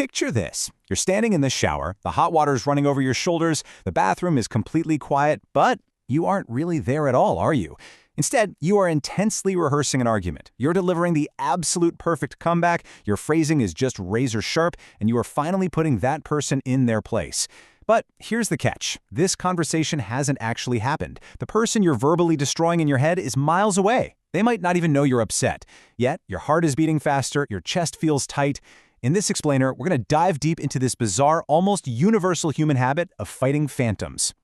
Picture this. You're standing in the shower, the hot water is running over your shoulders, the bathroom is completely quiet, but you aren't really there at all, are you? Instead, you are intensely rehearsing an argument. You're delivering the absolute perfect comeback, your phrasing is just razor sharp, and you are finally putting that person in their place. But here's the catch. This conversation hasn't actually happened. The person you're verbally destroying in your head is miles away. They might not even know you're upset. Yet, your heart is beating faster, your chest feels tight. In this explainer, we're going to dive deep into this bizarre, almost universal human habit of fighting phantoms.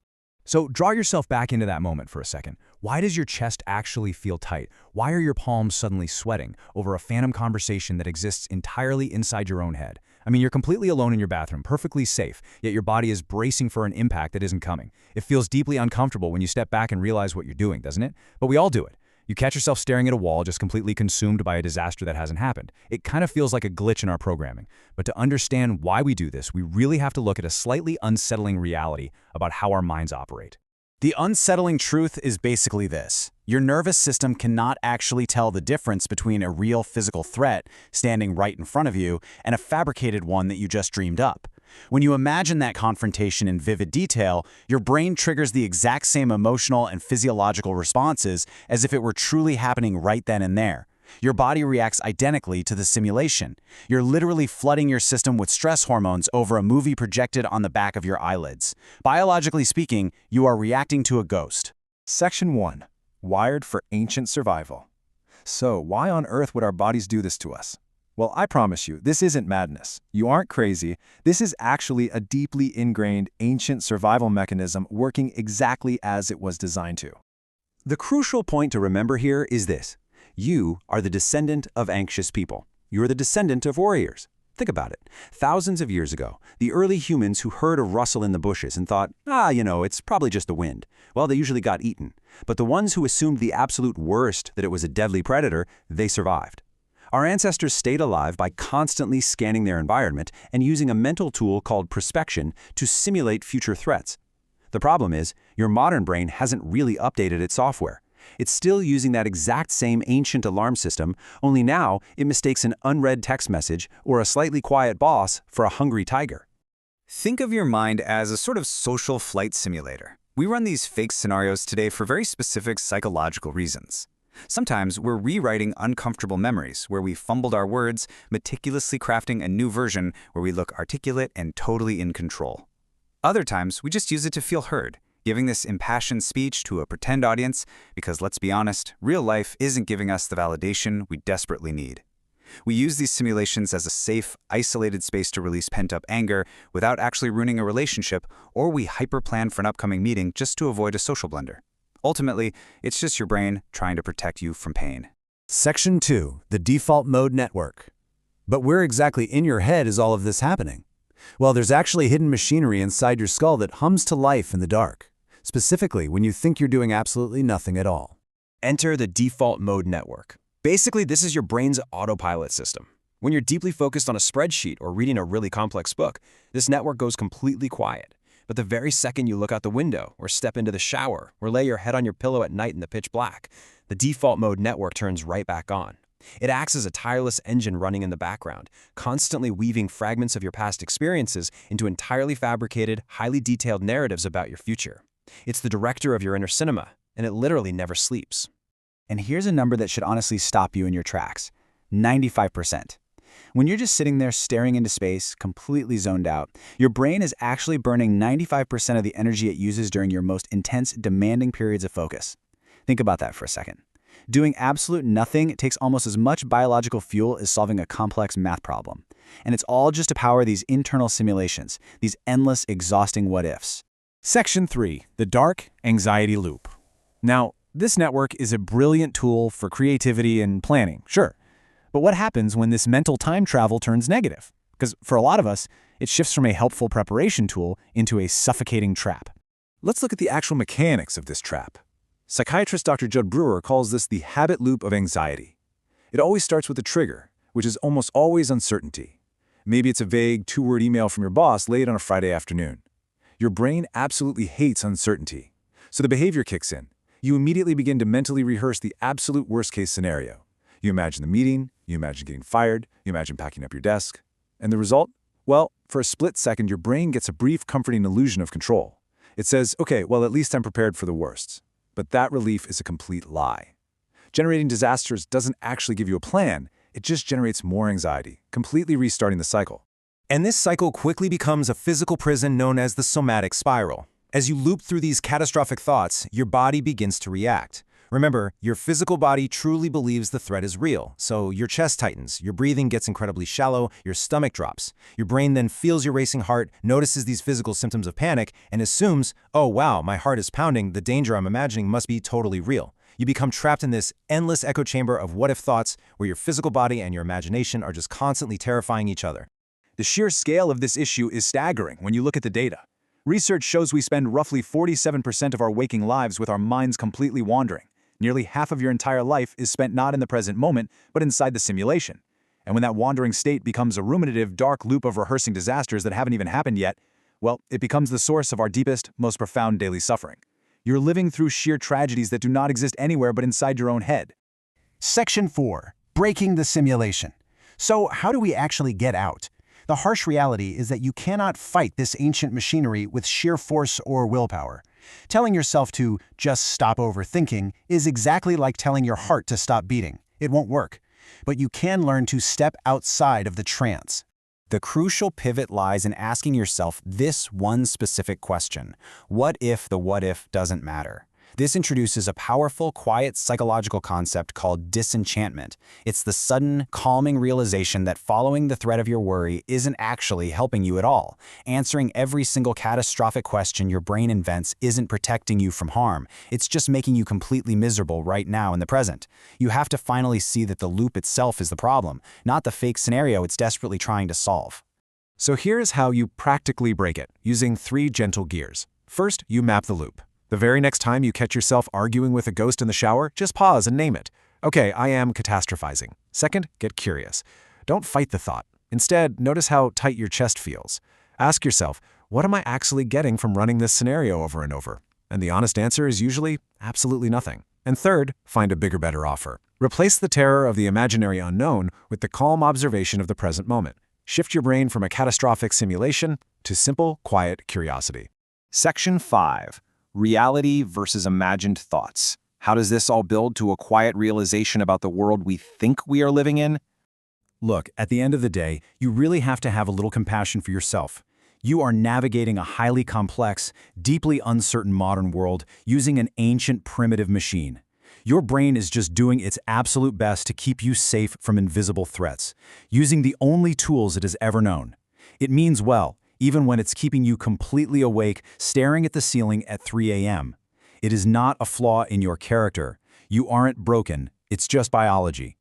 So draw yourself back into that moment for a second. Why does your chest actually feel tight? Why are your palms suddenly sweating over a phantom conversation that exists entirely inside your own head? I mean, you're completely alone in your bathroom, perfectly safe, yet your body is bracing for an impact that isn't coming. It feels deeply uncomfortable when you step back and realize what you're doing, doesn't it? But we all do it. You catch yourself staring at a wall, just completely consumed by a disaster that hasn't happened. It kind of feels like a glitch in our programming. But to understand why we do this, we really have to look at a slightly unsettling reality about how our minds operate. The unsettling truth is basically this. Your nervous system cannot actually tell the difference between a real physical threat standing right in front of you and a fabricated one that you just dreamed up. When you imagine that confrontation in vivid detail, your brain triggers the exact same emotional and physiological responses as if it were truly happening right then and there. Your body reacts identically to the simulation. You're literally flooding your system with stress hormones over a movie projected on the back of your eyelids. Biologically speaking, you are reacting to a ghost. Section 1. Wired for ancient survival. So, why on earth would our bodies do this to us? Well, I promise you, this isn't madness. You aren't crazy. This is actually a deeply ingrained ancient survival mechanism working exactly as it was designed to. The crucial point to remember here is this. You are the descendant of anxious people. You're the descendant of warriors. Think about it. Thousands of years ago, the early humans who heard a rustle in the bushes and thought, it's probably just the wind. Well, they usually got eaten. But the ones who assumed the absolute worst, that it was a deadly predator, they survived. Our ancestors stayed alive by constantly scanning their environment and using a mental tool called prospection to simulate future threats. The problem is, your modern brain hasn't really updated its software. It's still using that exact same ancient alarm system, only now it mistakes an unread text message or a slightly quiet boss for a hungry tiger. Think of your mind as a sort of social flight simulator. We run these fake scenarios today for very specific psychological reasons. Sometimes we're rewriting uncomfortable memories where we fumbled our words, meticulously crafting a new version where we look articulate and totally in control. Other times, we just use it to feel heard, giving this impassioned speech to a pretend audience because, let's be honest, real life isn't giving us the validation we desperately need. We use these simulations as a safe, isolated space to release pent-up anger without actually ruining a relationship, or we hyper-plan for an upcoming meeting just to avoid a social blunder. Ultimately, it's just your brain trying to protect you from pain. Section 2. The default mode network. But where exactly in your head is all of this happening? Well, there's actually hidden machinery inside your skull that hums to life in the dark, specifically when you think you're doing absolutely nothing at all. Enter the default mode network. Basically, this is your brain's autopilot system. When you're deeply focused on a spreadsheet or reading a really complex book, this network goes completely quiet. But the very second you look out the window, or step into the shower, or lay your head on your pillow at night in the pitch black, the default mode network turns right back on. It acts as a tireless engine running in the background, constantly weaving fragments of your past experiences into entirely fabricated, highly detailed narratives about your future. It's the director of your inner cinema, and it literally never sleeps. And here's a number that should honestly stop you in your tracks. 95%. When you're just sitting there staring into space, completely zoned out, your brain is actually burning 95% of the energy it uses during your most intense, demanding periods of focus. Think about that for a second. Doing absolute nothing takes almost as much biological fuel as solving a complex math problem. And it's all just to power these internal simulations, these endless, exhausting what-ifs. Section 3. The dark anxiety loop. Now, this network is a brilliant tool for creativity and planning, sure. But what happens when this mental time travel turns negative? Because for a lot of us, it shifts from a helpful preparation tool into a suffocating trap. Let's look at the actual mechanics of this trap. Psychiatrist Dr. Judd Brewer calls this the habit loop of anxiety. It always starts with a trigger, which is almost always uncertainty. Maybe it's a vague two-word email from your boss late on a Friday afternoon. Your brain absolutely hates uncertainty. So the behavior kicks in. You immediately begin to mentally rehearse the absolute worst-case scenario. You imagine the meeting, you imagine getting fired, you imagine packing up your desk. And the result? Well, for a split second, your brain gets a brief, comforting illusion of control. It says, okay, well, at least I'm prepared for the worst. But that relief is a complete lie. Generating disasters doesn't actually give you a plan, it just generates more anxiety, completely restarting the cycle. And this cycle quickly becomes a physical prison known as the somatic spiral. As you loop through these catastrophic thoughts, your body begins to react. Remember, your physical body truly believes the threat is real, so your chest tightens, your breathing gets incredibly shallow, your stomach drops. Your brain then feels your racing heart, notices these physical symptoms of panic, and assumes, oh wow, my heart is pounding, the danger I'm imagining must be totally real. You become trapped in this endless echo chamber of what-if thoughts where your physical body and your imagination are just constantly terrifying each other. The sheer scale of this issue is staggering when you look at the data. Research shows we spend roughly 47% of our waking lives with our minds completely wandering. Nearly half of your entire life is spent not in the present moment, but inside the simulation. And when that wandering state becomes a ruminative, dark loop of rehearsing disasters that haven't even happened yet, well, it becomes the source of our deepest, most profound daily suffering. You're living through sheer tragedies that do not exist anywhere but inside your own head. Section 4. Breaking the simulation. So how do we actually get out? The harsh reality is that you cannot fight this ancient machinery with sheer force or willpower. Telling yourself to just stop overthinking is exactly like telling your heart to stop beating. It won't work. But you can learn to step outside of the trance. The crucial pivot lies in asking yourself this one specific question: what if the what if doesn't matter? This introduces a powerful, quiet psychological concept called disenchantment. It's the sudden, calming realization that following the thread of your worry isn't actually helping you at all. Answering every single catastrophic question your brain invents isn't protecting you from harm. It's just making you completely miserable right now in the present. You have to finally see that the loop itself is the problem, not the fake scenario it's desperately trying to solve. So here's how you practically break it, using 3 gentle gears. First, you map the loop. The very next time you catch yourself arguing with a ghost in the shower, just pause and name it. Okay, I am catastrophizing. Second, get curious. Don't fight the thought. Instead, notice how tight your chest feels. Ask yourself, what am I actually getting from running this scenario over and over? And the honest answer is usually absolutely nothing. And third, find a bigger, better offer. Replace the terror of the imaginary unknown with the calm observation of the present moment. Shift your brain from a catastrophic simulation to simple, quiet curiosity. Section 5. Reality versus imagined thoughts. How does this all build to a quiet realization about the world we think we are living in? Look, at the end of the day, you really have to have a little compassion for yourself. You are navigating a highly complex, deeply uncertain modern world using an ancient primitive machine. Your brain is just doing its absolute best to keep you safe from invisible threats, using the only tools it has ever known. It means well, even when it's keeping you completely awake, staring at the ceiling at 3 a.m. It is not a flaw in your character. You aren't broken. It's just biology.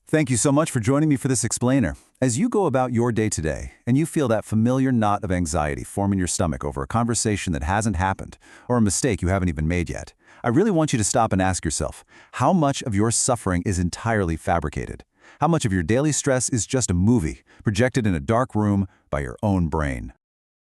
Thank you so much for joining me for this explainer. As you go about your day today, and you feel that familiar knot of anxiety form in your stomach over a conversation that hasn't happened, or a mistake you haven't even made yet, I really want you to stop and ask yourself, how much of your suffering is entirely fabricated? How much of your daily stress is just a movie, projected in a dark room by your own brain?